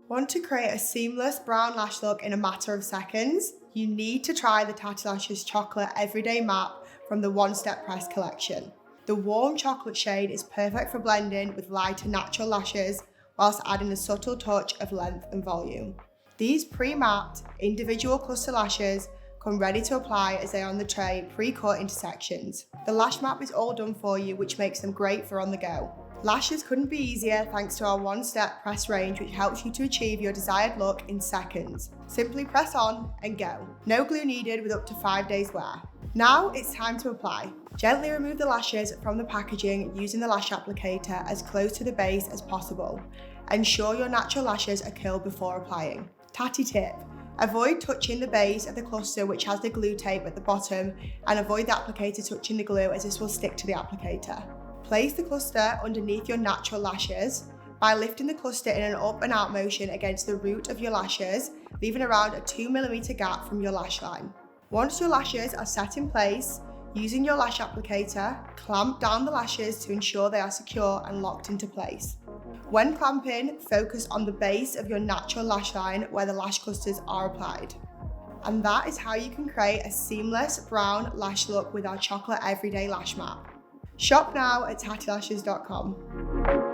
Want to create a seamless brown lash look in a matter of seconds? You need to try the TATTI Lashes Chocolate Everyday Matte from the One Step Press collection. The warm chocolate shade is perfect for blending with lighter natural lashes whilst adding a subtle touch of length and volume. These pre-mapped individual cluster lashes come ready to apply as they are on the tray, pre-cut into sections. The lash map is all done for you, which makes them great for on the go. Lashes couldn't be easier thanks to our one-step press range, which helps you to achieve your desired look in seconds. Simply press on and go. No glue needed with up to 5 days wear. Now it's time to apply. Gently remove the lashes from the packaging using the lash applicator as close to the base as possible. Ensure your natural lashes are curled before applying. TATTI tip: avoid touching the base of the cluster which has the glue tape at the bottom, and avoid the applicator touching the glue as this will stick to the applicator. Place the cluster underneath your natural lashes by lifting the cluster in an up and out motion against the root of your lashes, leaving around a 2mm gap from your lash line. Once your lashes are set in place, using your lash applicator, clamp down the lashes to ensure they are secure and locked into place. When clamping, focus on the base of your natural lash line where the lash clusters are applied. And that is how you can create a seamless brown lash look with our chocolate everyday lash map. Shop now at tattilashes.com.